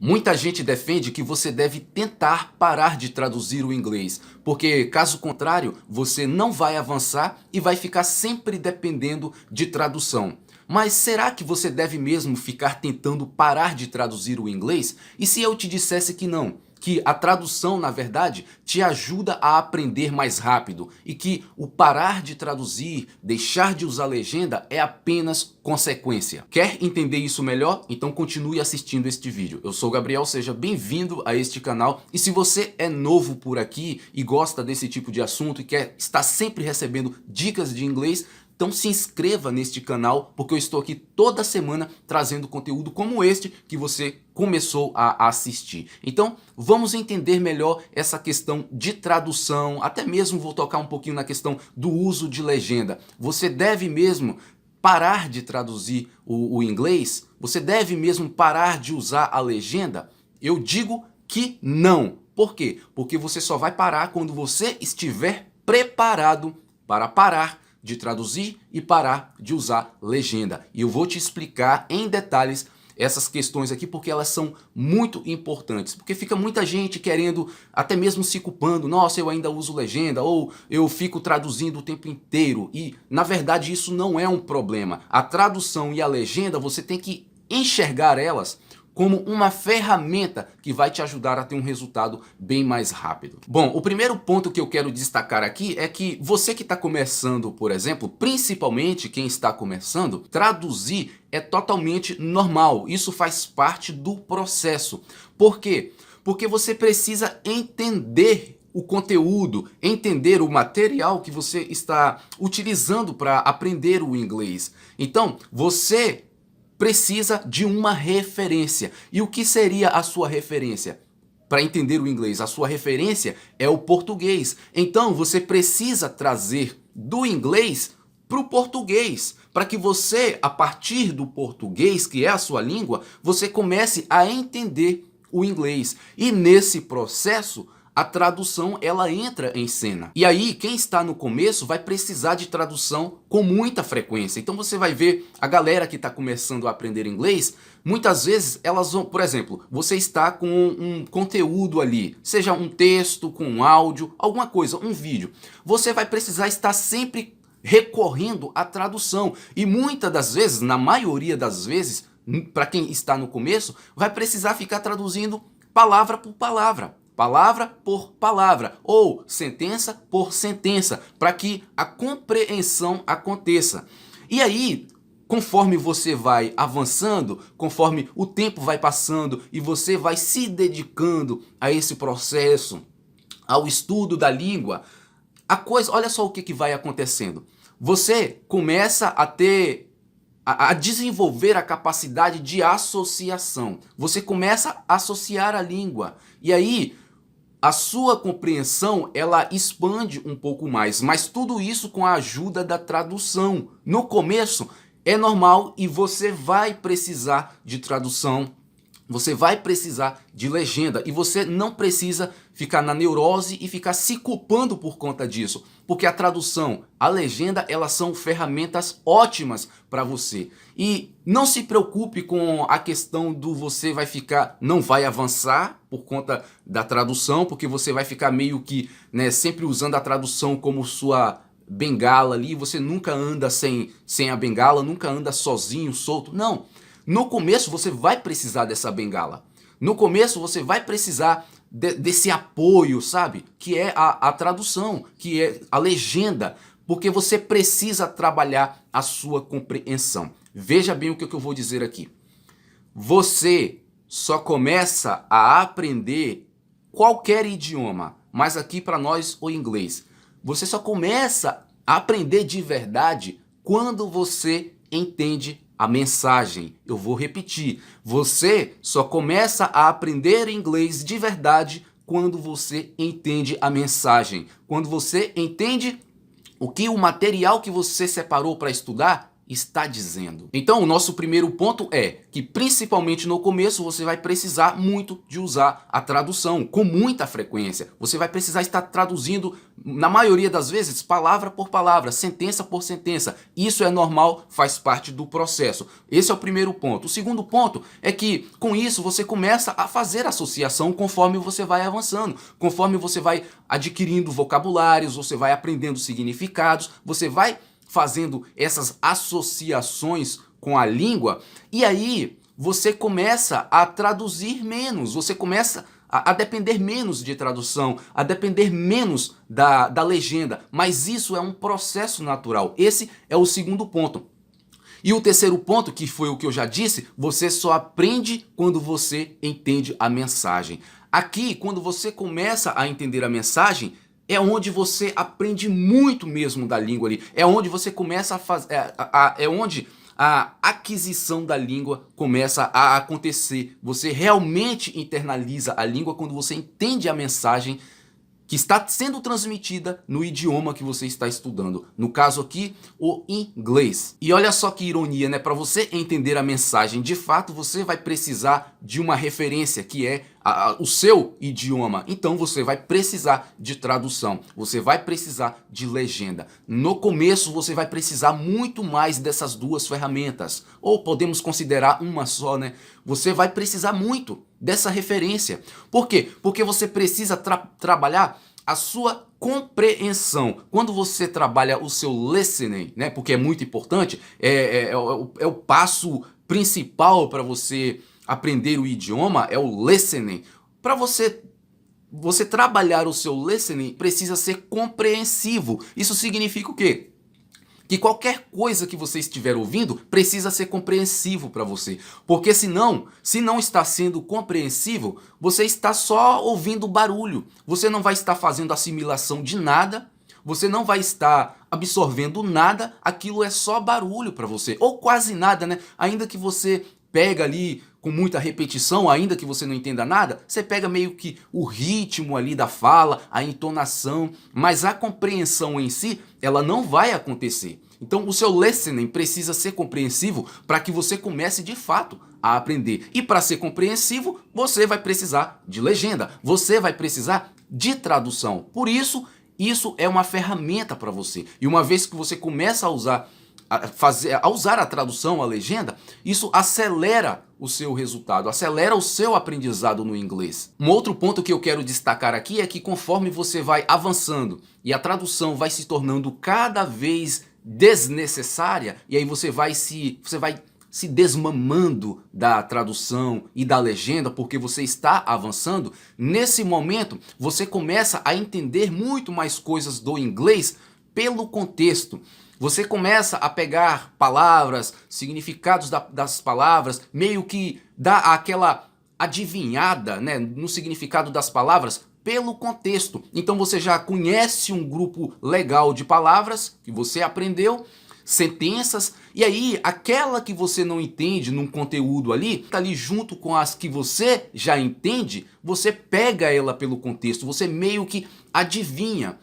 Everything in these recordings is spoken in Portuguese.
Muita gente defende que você deve tentar parar de traduzir o inglês, porque caso contrário, você não vai avançar e vai ficar sempre dependendo de tradução. Mas será que você deve mesmo ficar tentando parar de traduzir o inglês? E se eu te dissesse que não? Que a tradução, na verdade, te ajuda a aprender mais rápido e que o parar de traduzir, deixar de usar legenda é apenas consequência. Quer entender isso melhor? Então continue assistindo este vídeo. Eu sou o Gabriel, seja bem-vindo a este canal e se você é novo por aqui e gosta desse tipo de assunto e quer estar sempre recebendo dicas de inglês, então se inscreva neste canal, porque eu estou aqui toda semana trazendo conteúdo como este que você começou a assistir. Então vamos entender melhor essa questão de tradução, até mesmo vou tocar um pouquinho na questão do uso de legenda. Você deve mesmo parar de traduzir o inglês? Você deve mesmo parar de usar a legenda? Eu digo que não. Por quê? Porque você só vai parar quando você estiver preparado para parar de traduzir e parar de usar legenda. E eu vou te explicar em detalhes essas questões aqui porque elas são muito importantes. Porque fica muita gente querendo, até mesmo se culpando, nossa, eu ainda uso legenda, ou eu fico traduzindo o tempo inteiro. E, na verdade, isso não é um problema. A tradução e a legenda, você tem que enxergar elas como uma ferramenta que vai te ajudar a ter um resultado bem mais rápido. Bom, o primeiro ponto que eu quero destacar aqui é que você que está começando, por exemplo, principalmente quem está começando, traduzir é totalmente normal. Isso faz parte do processo. Por quê? Porque você precisa entender o conteúdo, entender o material que você está utilizando para aprender o inglês. Então, você precisa de uma referência. E o que seria a sua referência? Para entender o inglês, a sua referência é o português. Então você precisa trazer do inglês para o português, para que você, a partir do português, que é a sua língua, você comece a entender o inglês. E nesse processo, a tradução ela entra em cena. E aí, quem está no começo vai precisar de tradução com muita frequência. Então você vai ver a galera que está começando a aprender inglês, muitas vezes elas vão, por exemplo, você está com um conteúdo ali, seja um texto, com um áudio, alguma coisa, um vídeo. Você vai precisar estar sempre recorrendo à tradução. E muitas das vezes, na maioria das vezes, para quem está no começo, vai precisar ficar traduzindo palavra por palavra. Palavra por palavra ou sentença por sentença, para que a compreensão aconteça. E aí, conforme você vai avançando, conforme o tempo vai passando e você vai se dedicando a esse processo, ao estudo da língua, a coisa, olha só o que vai acontecendo. Você começa a ter a desenvolver a capacidade de associação. Você começa a associar a língua. E aí a sua compreensão ela expande um pouco mais, mas tudo isso com a ajuda da tradução. No começo é normal e você vai precisar de tradução, você vai precisar de legenda e você não precisa ficar na neurose e ficar se culpando por conta disso, porque a tradução, a legenda, elas são ferramentas ótimas para você. E não se preocupe com a questão do você vai ficar, não vai avançar por conta da tradução, porque você vai ficar meio que, né, sempre usando a tradução como sua bengala ali, você nunca anda sem a bengala, nunca anda sozinho, solto, não. No começo você vai precisar dessa bengala. No começo você vai precisar desse apoio, sabe? Que é a tradução, que é a legenda. Porque você precisa trabalhar a sua compreensão. Veja bem o que eu vou dizer aqui. Você só começa a aprender qualquer idioma, mas aqui para nós o inglês. Você só começa a aprender de verdade quando você entende a mensagem. Eu vou repetir. Você só começa a aprender inglês de verdade quando você entende a mensagem. Quando você entende o que o material que você separou para estudar está dizendo. Então, o nosso primeiro ponto é que, principalmente no começo, você vai precisar muito de usar a tradução, com muita frequência. Você vai precisar estar traduzindo, na maioria das vezes, palavra por palavra, sentença por sentença. Isso é normal, faz parte do processo. Esse é o primeiro ponto. O segundo ponto é que, com isso, você começa a fazer associação conforme você vai avançando, conforme você vai adquirindo vocabulários, você vai aprendendo significados, você vai fazendo essas associações com a língua, e aí você começa a traduzir menos, você começa a depender menos de tradução, a depender menos da legenda, mas isso é um processo natural. Esse é o segundo ponto. E o terceiro ponto, que foi o que eu já disse, você só aprende quando você entende a mensagem. Aqui, quando você começa a entender a mensagem, é onde você aprende muito mesmo da língua ali. É onde você começa a fazer. É onde a aquisição da língua começa a acontecer. Você realmente internaliza a língua quando você entende a mensagem que está sendo transmitida no idioma que você está estudando. No caso aqui, o inglês. E olha só que ironia, né? Para você entender a mensagem de fato, você vai precisar de uma referência, que é o seu idioma. Então você vai precisar de tradução, você vai precisar de legenda. No começo você vai precisar muito mais dessas duas ferramentas, ou podemos considerar uma só, né? Você vai precisar muito dessa referência. Por quê? Porque você precisa trabalhar a sua compreensão. Quando você trabalha o seu listening, né? Porque é muito importante, é o passo principal para você aprender o idioma, é o listening. Para você trabalhar o seu listening, precisa ser compreensivo. Isso significa o quê? Que qualquer coisa que você estiver ouvindo precisa ser compreensivo para você. Porque senão, se não está sendo compreensivo, você está só ouvindo barulho. Você não vai estar fazendo assimilação de nada, você não vai estar absorvendo nada, aquilo é só barulho para você. Ou quase nada, né? Ainda que você pega ali com muita repetição, ainda que você não entenda nada, você pega meio que o ritmo ali da fala, a entonação, mas a compreensão em si, ela não vai acontecer. Então o seu listening precisa ser compreensivo para que você comece de fato a aprender. E para ser compreensivo, você vai precisar de legenda, você vai precisar de tradução. Por isso, isso é uma ferramenta para você. E uma vez que você começa a usar a tradução, a legenda, isso acelera o seu resultado, acelera o seu aprendizado no inglês. Um outro ponto que eu quero destacar aqui é que conforme você vai avançando e a tradução vai se tornando cada vez desnecessária, e aí você vai se desmamando da tradução e da legenda porque você está avançando, nesse momento você começa a entender muito mais coisas do inglês pelo contexto. Você começa a pegar palavras, significados das palavras, meio que dá aquela adivinhada, né, no significado das palavras pelo contexto. Então você já conhece um grupo legal de palavras que você aprendeu, sentenças, e aí aquela que você não entende num conteúdo ali, tá ali junto com as que você já entende, você pega ela pelo contexto, você meio que adivinha.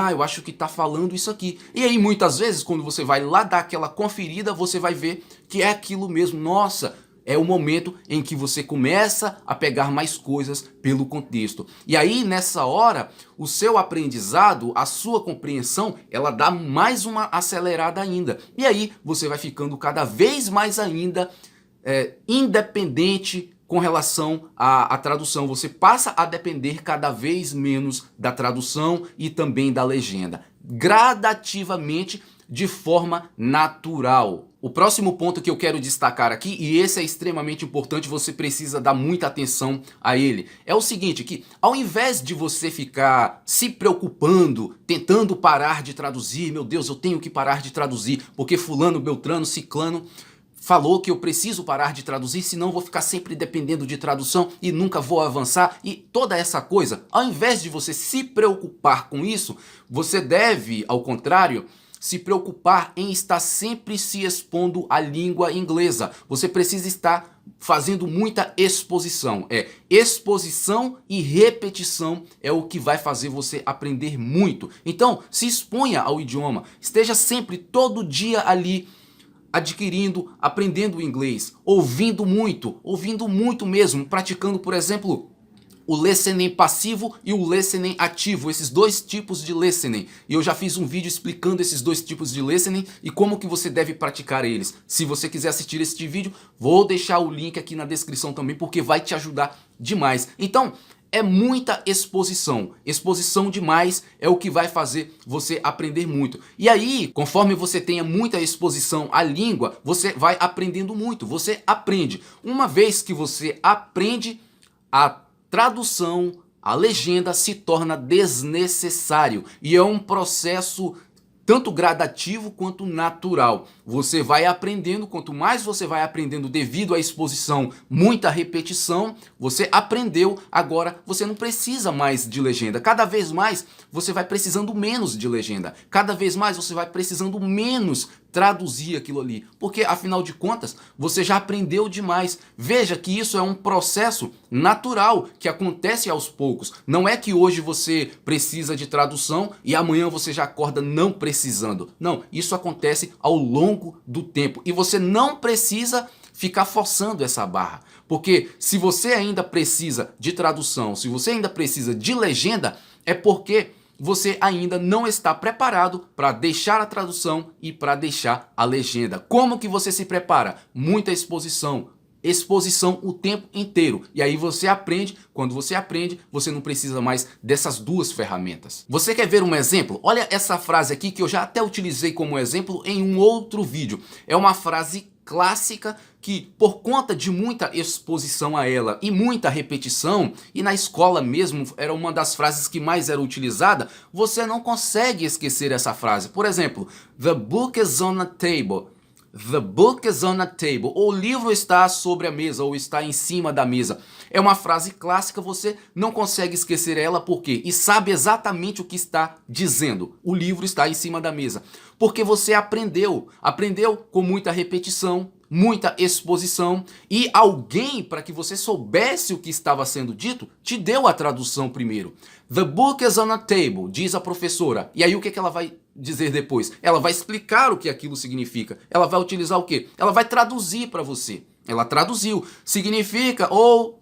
Eu acho que tá falando isso aqui. E aí muitas vezes quando você vai lá dar aquela conferida, você vai ver que é aquilo mesmo. Nossa, é o momento em que você começa a pegar mais coisas pelo contexto. E aí, nessa hora, o seu aprendizado, a sua compreensão, ela dá mais uma acelerada ainda. E aí, você vai ficando cada vez mais ainda independente com relação à tradução. Você passa a depender cada vez menos da tradução e também da legenda. Gradativamente, de forma natural. O próximo ponto que eu quero destacar aqui, e esse é extremamente importante, você precisa dar muita atenção a ele, é o seguinte, que ao invés de você ficar se preocupando, tentando parar de traduzir, meu Deus, eu tenho que parar de traduzir, porque fulano, beltrano, ciclano falou que eu preciso parar de traduzir, senão vou ficar sempre dependendo de tradução e nunca vou avançar, e toda essa coisa, ao invés de você se preocupar com isso, você deve, ao contrário, se preocupar em estar sempre se expondo à língua inglesa. Você precisa estar fazendo muita exposição. Exposição e repetição é o que vai fazer você aprender muito. Então, se exponha ao idioma. Esteja sempre, todo dia ali, adquirindo, aprendendo inglês, ouvindo muito mesmo, praticando, por exemplo, o listening passivo e o listening ativo, esses dois tipos de listening. E eu já fiz um vídeo explicando esses dois tipos de listening e como que você deve praticar eles. Se você quiser assistir este vídeo, vou deixar o link aqui na descrição também, porque vai te ajudar demais. Então, é muita exposição. Exposição demais é o que vai fazer você aprender muito. E aí, conforme você tenha muita exposição à língua, você vai aprendendo muito. Você aprende. Uma vez que você aprende, a tradução, a legenda se torna desnecessário e é um processo tanto gradativo quanto natural. Você vai aprendendo, quanto mais você vai aprendendo devido à exposição, muita repetição, você aprendeu, agora você não precisa mais de legenda. Cada vez mais você vai precisando menos de legenda. Cada vez mais você vai precisando menos traduzir aquilo ali, porque afinal de contas você já aprendeu demais. Veja que isso é um processo natural que acontece aos poucos. Não é que hoje você precisa de tradução e amanhã você já acorda não precisando. Não, isso acontece ao longo do tempo e você não precisa ficar forçando essa barra, porque se você ainda precisa de tradução, se você ainda precisa de legenda, é porque você ainda não está preparado para deixar a tradução e para deixar a legenda. Como que você se prepara? Muita exposição. Exposição o tempo inteiro. E aí você aprende. Quando você aprende, você não precisa mais dessas duas ferramentas. Você quer ver um exemplo? Olha essa frase aqui que eu já até utilizei como exemplo em um outro vídeo. É uma frase clássica que, por conta de muita exposição a ela e muita repetição, e na escola mesmo era uma das frases que mais era utilizada, você não consegue esquecer essa frase. Por exemplo, the book is on a table. The book is on a table. O livro está sobre a mesa ou está em cima da mesa. É uma frase clássica, você não consegue esquecer ela, por quê? E sabe exatamente o que está dizendo. O livro está em cima da mesa. Porque você aprendeu. Aprendeu com muita repetição, muita exposição, e alguém, para que você soubesse o que estava sendo dito, te deu a tradução primeiro. The book is on a table, diz a professora. E aí o que ela vai dizer depois? Ela vai explicar o que aquilo significa. Ela vai utilizar o quê? Ela vai traduzir para você. Ela traduziu. Significa,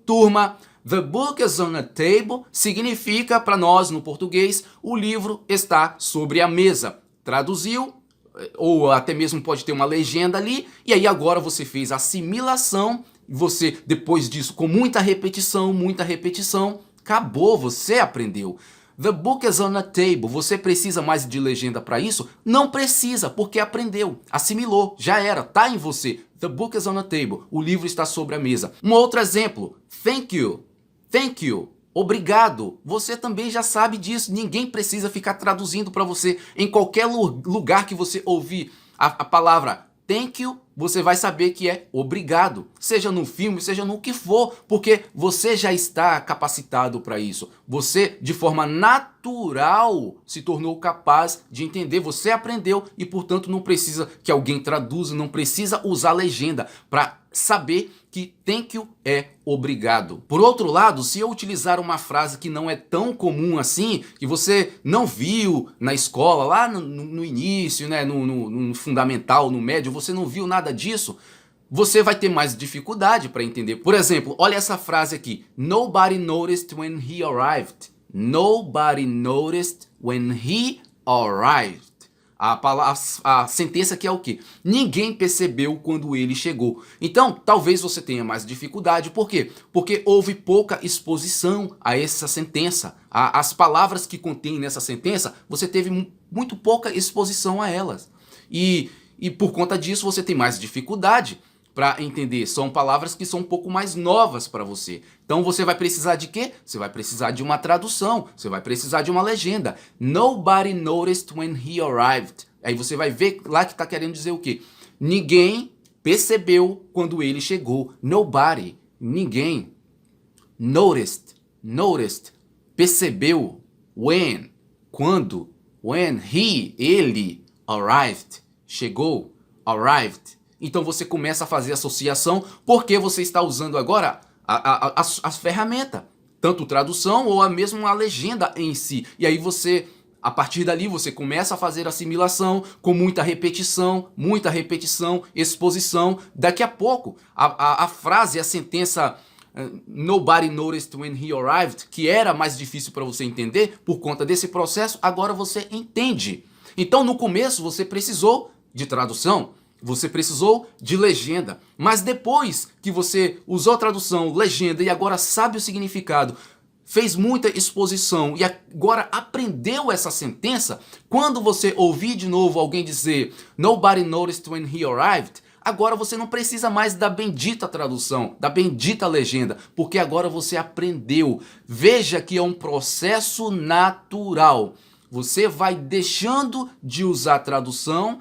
turma, the book is on a table significa para nós no português, o livro está sobre a mesa. Traduziu, ou até mesmo pode ter uma legenda ali, e aí agora você fez a assimilação, você depois disso com muita repetição, acabou, você aprendeu. The book is on a table. Você precisa mais de legenda para isso? Não precisa, porque aprendeu, assimilou, já era, tá em você. The book is on a table. O livro está sobre a mesa. Um outro exemplo. Thank you. Thank you. Obrigado. Você também já sabe disso. Ninguém precisa ficar traduzindo para você. Em qualquer lugar que você ouvir a palavra thank you, você vai saber que é obrigado. Seja no filme, seja no que for, porque você já está capacitado para isso. Você, de forma natural, se tornou capaz de entender. Você aprendeu e, portanto, não precisa que alguém traduza, não precisa usar legenda para saber que thank you é obrigado. Por outro lado, se eu utilizar uma frase que não é tão comum assim, que você não viu na escola, lá no início, né, no fundamental, no médio, você não viu nada disso, você vai ter mais dificuldade para entender. Por exemplo, olha essa frase aqui. Nobody noticed when he arrived. Nobody noticed when he arrived. A sentença aqui é o quê? Ninguém percebeu quando ele chegou. Então, talvez você tenha mais dificuldade. Por quê? Porque houve pouca exposição a essa sentença. As palavras que contém nessa sentença, você teve muito pouca exposição a elas. E por conta disso, você tem mais dificuldade para entender. São palavras que são um pouco mais novas para você. Então você vai precisar de quê? Você vai precisar de uma tradução, você vai precisar de uma legenda. Nobody noticed when he arrived. Aí você vai ver lá que está querendo dizer o quê? Ninguém percebeu quando ele chegou. Nobody, ninguém. Noticed, percebeu. When, quando. When he, ele, arrived, chegou, arrived. Então você começa a fazer associação porque você está usando agora a ferramenta, tanto tradução ou mesmo a legenda em si. E aí você A partir dali você começa a fazer assimilação com muita repetição, exposição. Daqui a pouco a frase, a sentença Nobody noticed when he arrived, que era mais difícil para você entender por conta desse processo, agora você entende. Então no começo você precisou de tradução, você precisou de legenda, mas depois que você usou tradução, legenda e agora sabe o significado, fez muita exposição e agora aprendeu essa sentença, quando você ouvir de novo alguém dizer Nobody noticed when he arrived, agora você não precisa mais da bendita tradução, da bendita legenda, porque agora você aprendeu. Veja que é um processo natural. Você vai deixando de usar tradução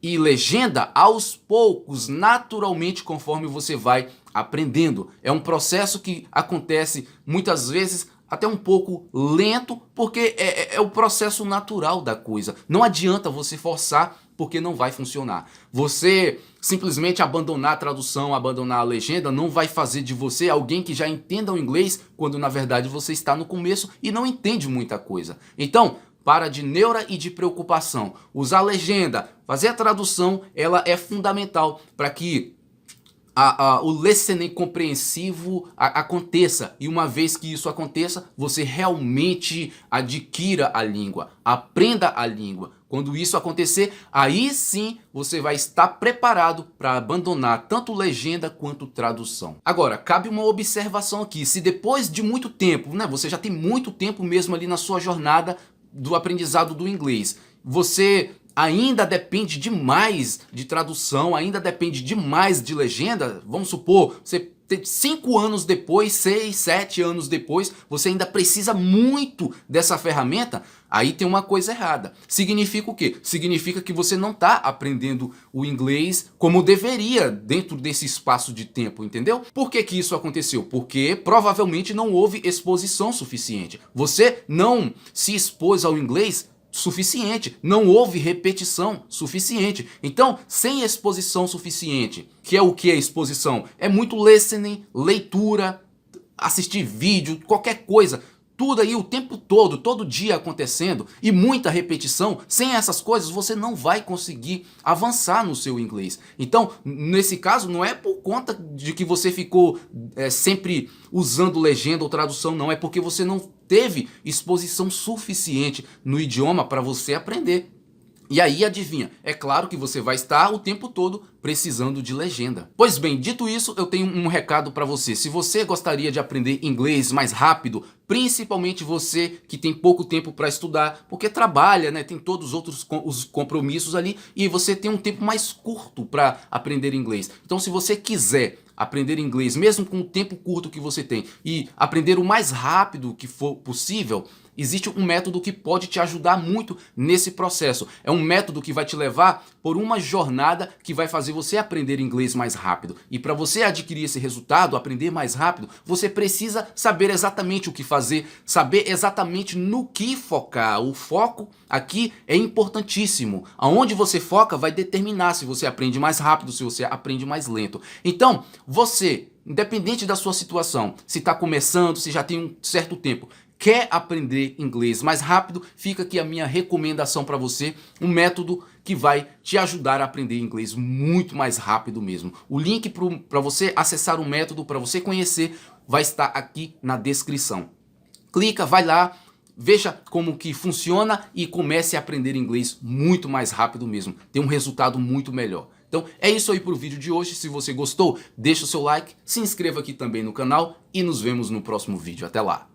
e legenda aos poucos, naturalmente, conforme você vai aprendendo. É um processo que acontece muitas vezes até um pouco lento, porque é o processo natural da coisa. Não adianta você forçar, porque não vai funcionar. Você simplesmente abandonar a tradução, abandonar a legenda, não vai fazer de você alguém que já entenda o inglês, quando na verdade você está no começo e não entende muita coisa. Então, para de neura e de preocupação. Usar a legenda, fazer a tradução, ela é fundamental para que o listening compreensivo aconteça. E uma vez que isso aconteça, você realmente adquira a língua, aprenda a língua. Quando isso acontecer, aí sim você vai estar preparado para abandonar tanto legenda quanto tradução. Agora, cabe uma observação aqui. Se depois de muito tempo, né, você já tem muito tempo mesmo ali na sua jornada do aprendizado do inglês, você ainda depende demais de tradução, ainda depende demais de legenda, vamos supor, você 5 anos depois, 6, 7 anos depois, você ainda precisa muito dessa ferramenta, aí tem uma coisa errada. Significa o quê? Significa que você não está aprendendo o inglês como deveria dentro desse espaço de tempo, entendeu? Por que que isso aconteceu? Porque provavelmente não houve exposição suficiente. Você não se expôs ao inglês suficiente, não houve repetição suficiente. Então, sem exposição suficiente, que é o que é exposição? É muito listening, leitura, assistir vídeo, qualquer coisa, tudo aí o tempo todo, todo dia acontecendo e muita repetição. Sem essas coisas você não vai conseguir avançar no seu inglês. Então, nesse caso, não é por conta de que você ficou sempre usando legenda ou tradução, não. É porque você não teve exposição suficiente no idioma para você aprender. E aí, adivinha, é claro que você vai estar o tempo todo precisando de legenda. Pois bem, dito isso, eu tenho um recado para você. Se você gostaria de aprender inglês mais rápido, principalmente você que tem pouco tempo para estudar, porque trabalha, né, tem todos os outros os compromissos ali, e você tem um tempo mais curto para aprender inglês. Então, se você quiser aprender inglês, mesmo com o tempo curto que você tem, e aprender o mais rápido que for possível, existe um método que pode te ajudar muito nesse processo. É um método que vai te levar por uma jornada que vai fazer você aprender inglês mais rápido. E para você adquirir esse resultado, aprender mais rápido, você precisa saber exatamente o que fazer, saber exatamente no que focar. O foco aqui é importantíssimo. Aonde você foca vai determinar se você aprende mais rápido, se você aprende mais lento. Então, você, independente da sua situação, se está começando, se já tem um certo tempo, quer aprender inglês mais rápido, fica aqui a minha recomendação para você, um método que vai te ajudar a aprender inglês muito mais rápido mesmo. O link para você acessar o método, para você conhecer, vai estar aqui na descrição. Clica, vai lá, veja como que funciona e comece a aprender inglês muito mais rápido mesmo. Tem um resultado muito melhor. Então é isso aí para o vídeo de hoje. Se você gostou, deixa o seu like, se inscreva aqui também no canal e nos vemos no próximo vídeo. Até lá!